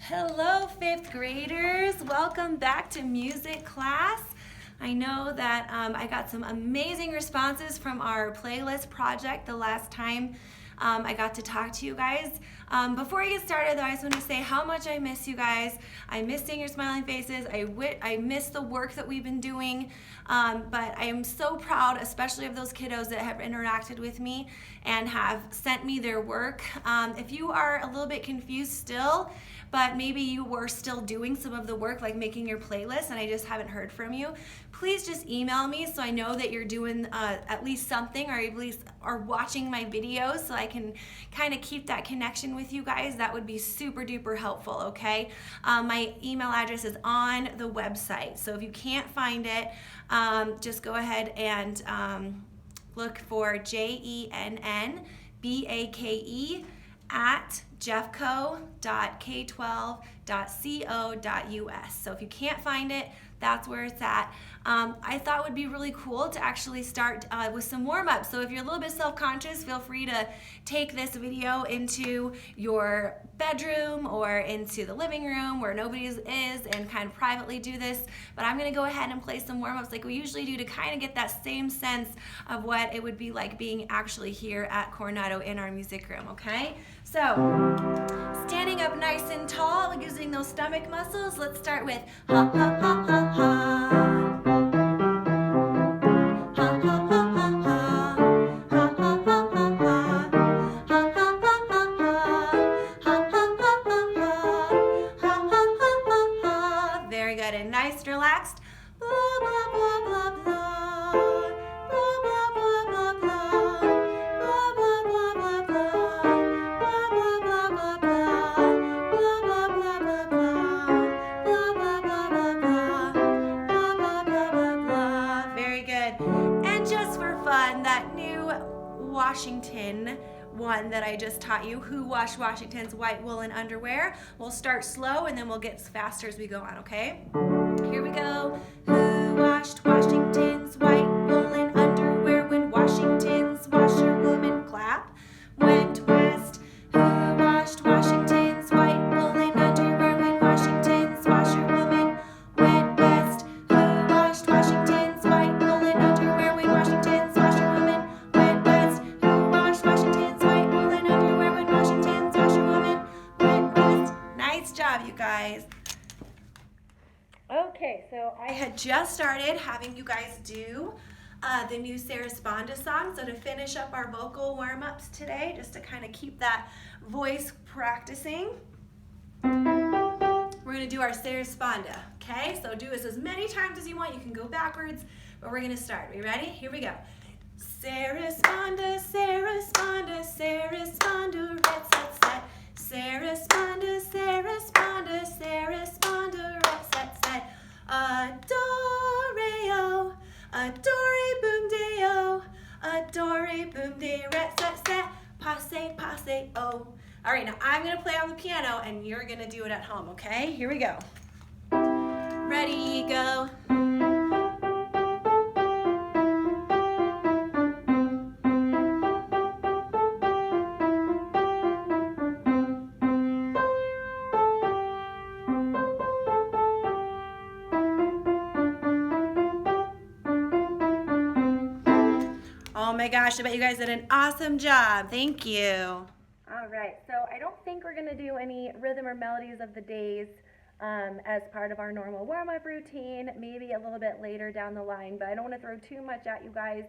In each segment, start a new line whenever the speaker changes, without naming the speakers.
Hello, fifth graders. Welcome back to music class. I know that I got some amazing responses from our playlist project the last time I got to talk to you guys. Before I get started, though, I just want to say how much I miss you guys. I miss seeing your smiling faces. I miss the work that we've been doing. But I am so proud, especially of those kiddos that have interacted with me and have sent me their work. If you are a little bit confused still, but maybe you were still doing some of the work, like making your playlist, and I just haven't heard from you, please just email me so I know that you're doing at least something, or at least are watching my videos, so I can kind of keep that connection with you guys. That would be super duper helpful, okay? My email address is on the website, so if you can't find it, just go ahead and look for JENNBAKE at jeffco.k12.co.us. So if you can't find it, that's where it's at. I thought it would be really cool to actually start with some warm-ups. So if you're a little bit self-conscious, feel free to take this video into your bedroom or into the living room where nobody is and kind of privately do this. But I'm going to go ahead and play some warm-ups like we usually do to kind of get that same sense of what it would be like being actually here at Coronado in our music room, okay? So, standing up nice and tall, using those stomach muscles, let's start with ha ha ha ha ha. Very good, and nice, relaxed. Blah, blah, blah, blah, blah. Blah, blah, blah, blah, blah. Blah, blah, blah, blah, blah. Blah, blah, blah, blah, blah. Blah, blah, blah, blah, blah. Blah, blah, blah, blah, blah. Blah, blah, blah, blah, blah. Very good. And just for fun, that new Washington one that I just taught you, Who Washed Washington's White Woolen Underwear. We'll start slow and then we'll get faster as we go on, okay? Here we go. Who washed Washington's white woolen underwear when Washington's washerwoman clap went west? Who washed Washington's white woolen underwear when Washington's washerwoman went west? Who washed Washington's white woolen underwear when Washington's washerwoman went west? Who washed Washington's white woolen underwear when Washington's washerwoman went west? Nice job, you guys. Okay, so I had just started having you guys do the new Sarah Sponda song. So to finish up our vocal warm-ups today, just to kind of keep that voice practicing, we're going to do our Sarah Sponda, okay? So do this as many times as you want. You can go backwards, but we're going to start. Are you ready? Here we go. Sarah Sponda, Sarah Sponda, Sarah Sponda, ret, set, set. Sarah Sponda, Sarah Sponda, Sarah Sponda, ret, set, set. Adore-o, adore boom de-o, adore boom de, ret, set, set. Passe, passe, oh. All right, now I'm going to play on the piano and you're going to do it at home, okay? Here we go. Ready, go. Oh my gosh, I bet you guys did an awesome job. Thank you. All right, so I don't think we're going to do any rhythm or melodies of the days as part of our normal warm-up routine, maybe a little bit later down the line, but I don't want to throw too much at you guys.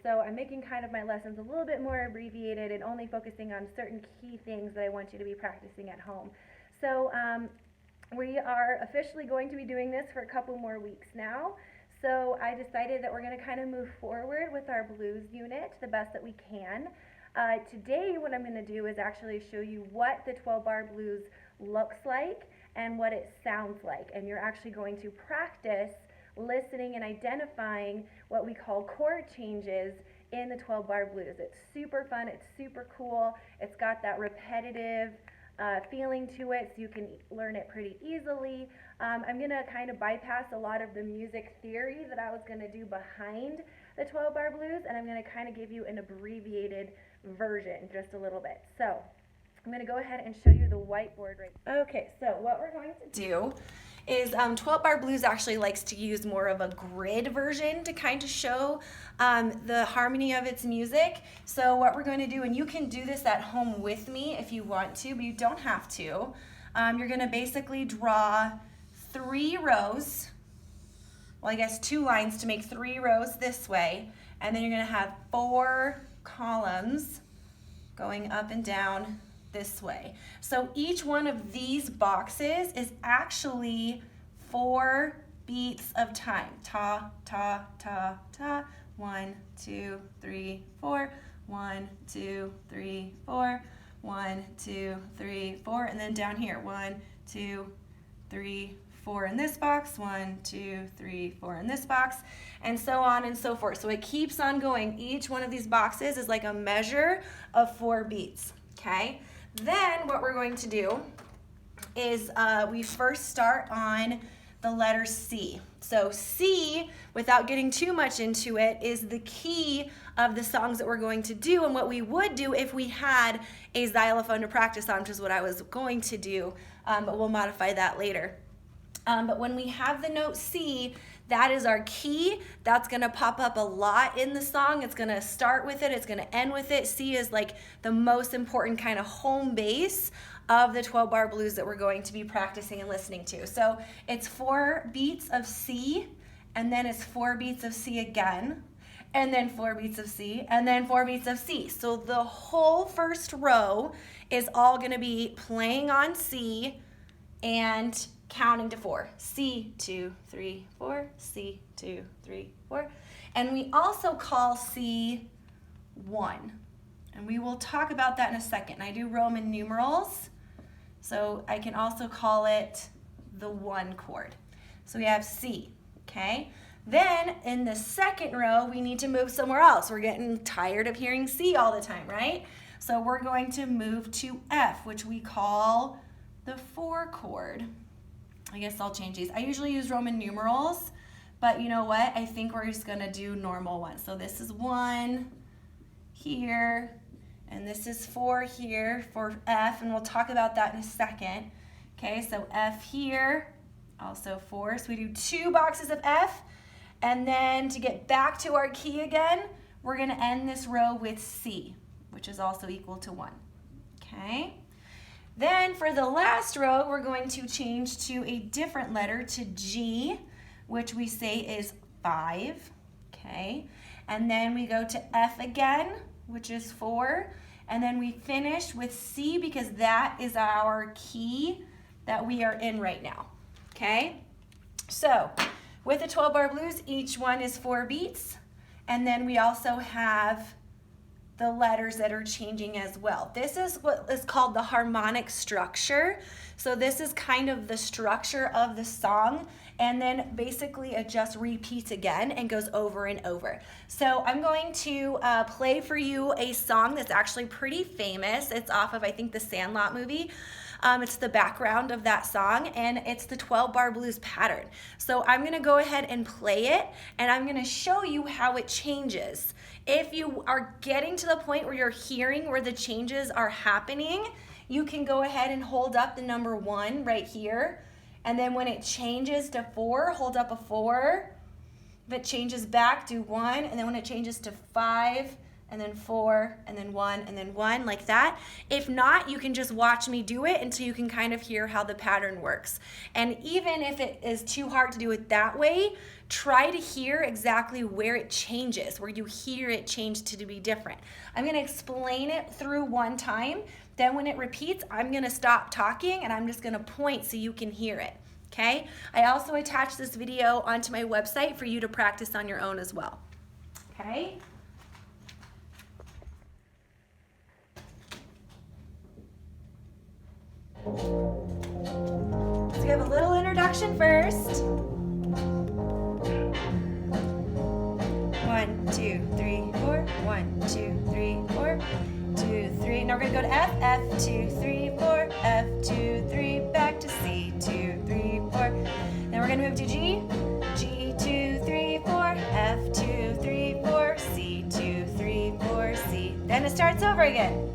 So I'm making kind of my lessons a little bit more abbreviated and only focusing on certain key things that I want you to be practicing at home. So we are officially going to be doing this for a couple more weeks now. So I decided that we're going to kind of move forward with our blues unit the best that we can. Today what I'm going to do is actually show you what the 12-bar blues looks like and what it sounds like. And you're actually going to practice listening and identifying what we call chord changes in the 12-bar blues. It's super fun, it's super cool, it's got that repetitive feeling to it, so you can learn it pretty easily. I'm going to kind of bypass a lot of the music theory that I was going to do behind the 12-bar blues, and I'm going to kind of give you an abbreviated version just a little bit. So I'm going to go ahead and show you the whiteboard right now. Okay, so what we're going to do is 12 Bar Blues actually likes to use more of a grid version to kind of show the harmony of its music. So what we're going to do, and you can do this at home with me if you want to, but you don't have to. You're going to basically draw 3 rows, well I guess 2 lines to make 3 rows this way, and then you're going to have 4 columns going up and down this way. So each one of these boxes is actually 4 beats of time. Ta, ta, ta, ta. 1, 2, 3, 4. 1, 2, 3, 4. 1, 2, 3, 4. And then down here, 1, 2, 3, 4 in this box. 1, 2, 3, 4 in this box, and so on and so forth. So it keeps on going. Each one of these boxes is like a measure of 4 beats. Okay. Then what we're going to do is we first start on the letter C. So C, without getting too much into it, is the key of the songs that we're going to do, and what we would do if we had a xylophone to practice on, which is what I was going to do, but we'll modify that later. But when we have the note C, that is our key. That's gonna pop up a lot in the song. It's gonna start with it, it's gonna end with it. C is like the most important kind of home base of the 12 Bar Blues that we're going to be practicing and listening to. So it's 4 beats of C, and then it's 4 beats of C again, and then 4 beats of C, and then 4 beats of C. So the whole first row is all gonna be playing on C and counting to 4. C, 2, 3, 4, C, 2, 3, 4. And we also call C 1. And we will talk about that in a second. I do Roman numerals, so I can also call it the 1 chord. So we have C, okay? Then in the second row, we need to move somewhere else. We're getting tired of hearing C all the time, right? So we're going to move to F, which we call the 4 chord. I guess I'll change these. I usually use Roman numerals, but you know what? I think we're just gonna do normal ones. So this is 1 here, and this is 4 here for F, and we'll talk about that in a second. Okay, so F here, also 4. So we do 2 boxes of F, and then to get back to our key again, we're gonna end this row with C, which is also equal to 1. Okay? Then for the last row, we're going to change to a different letter, to G, which we say is 5, okay? And then we go to F again, which is 4, and then we finish with C because that is our key that we are in right now, okay? So with the 12 Bar Blues, each one is 4 beats, and then we also have the letters that are changing as well. This is what is called the harmonic structure. So this is kind of the structure of the song, and then basically it just repeats again and goes over and over. So I'm going to play for you a song that's actually pretty famous. It's off of, I think, the Sandlot movie. It's the background of that song, and it's the 12 Bar Blues pattern. So I'm gonna go ahead and play it, and I'm gonna show you how it changes. If you are getting to the point where you're hearing where the changes are happening, you can go ahead and hold up the number 1 right here, and then when it changes to 4, hold up a 4. If it changes back, do 1, and then when it changes to 5, and then 4, and then 1, and then 1, like that. If not, you can just watch me do it until you can kind of hear how the pattern works. And even if it is too hard to do it that way, try to hear exactly where it changes, where you hear it change to be different. I'm gonna explain it through one time, then when it repeats, I'm gonna stop talking and I'm just gonna point so you can hear it, okay? I also attached this video onto my website for you to practice on your own as well, okay? So we have a little introduction first. 1, 2, 3, 4. 1, 2, 3, 4. 2, 3. Now we're gonna go to F. F, 2, 3, 4. F, 2, 3. Back to C. 2, 3, 4. Then we're gonna move to G. G, 2, 3, 4. F, 2, 3, 4. C, 2, 3, 4. C. Then it starts over again.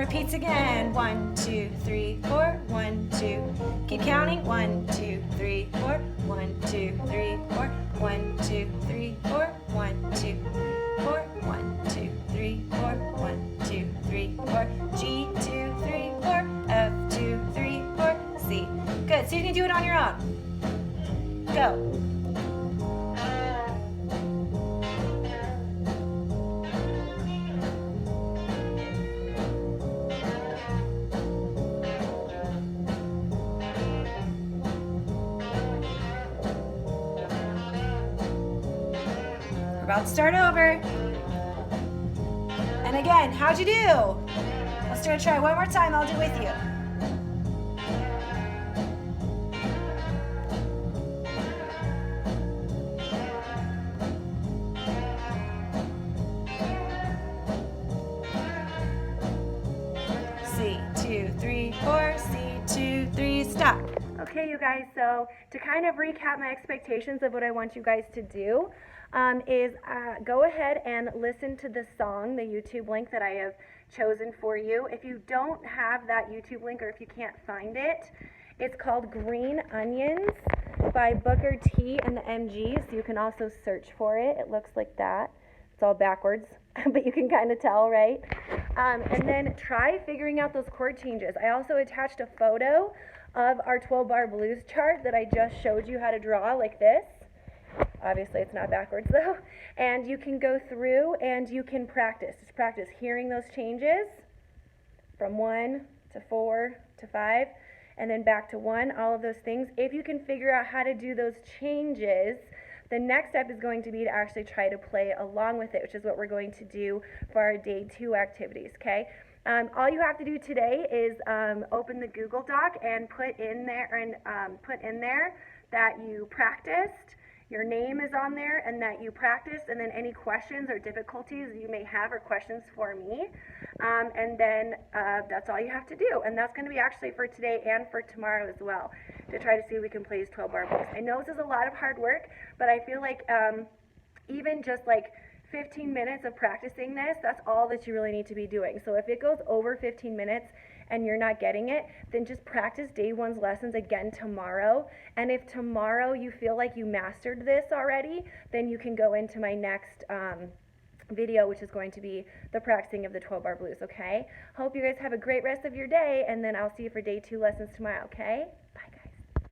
repeats again. 1, 2, 3, 4. 1, 2. Keep counting. 1, 2, 3, 4. 1, 2, 3, 4. 1, 2, 3, 4. 1, 2, 4. 1, 2, 3, 4. 1, 2, 3, 4. G, 2, 3, 4. F, 2, 3, 4. C. Good. So you can do it on your own. Go. About to start over. And again, how'd you do? Let's do a try one more time. I'll do it with you. C, 2, 3, 4. C, 2, 3, stop. Okay, you guys, so to kind of recap my expectations of what I want you guys to do, is go ahead and listen to the song, the YouTube link that I have chosen for you. If you don't have that YouTube link or if you can't find it, it's called Green Onions by Booker T and the MGs. You can also search for it. It looks like that. It's all backwards, but you can kind of tell, right? And then try figuring out those chord changes. I also attached a photo of our 12-bar blues chart that I just showed you how to draw like this. Obviously, it's not backwards though. And you can go through and you can practice. Just practice hearing those changes from 1 to 4 to 5 and then back to 1, all of those things. If you can figure out how to do those changes, the next step is going to be to actually try to play along with it, which is what we're going to do for our day 2 activities, okay? All you have to do today is open the Google Doc and put in there that you practiced. Your name is on there and that you practiced, and then any questions or difficulties you may have or questions for me. And then that's all you have to do. And that's going to be actually for today and for tomorrow as well, to try to see if we can play these 12-bar blues. I know this is a lot of hard work, but I feel like even just like 15 minutes of practicing this, that's all that you really need to be doing. So if it goes over 15 minutes and you're not getting it, then just practice day 1's lessons again tomorrow. And if tomorrow you feel like you mastered this already, then you can go into my next video, which is going to be the practicing of the 12-bar blues, okay? Hope you guys have a great rest of your day, and then I'll see you for day 2 lessons tomorrow, okay? Bye, guys.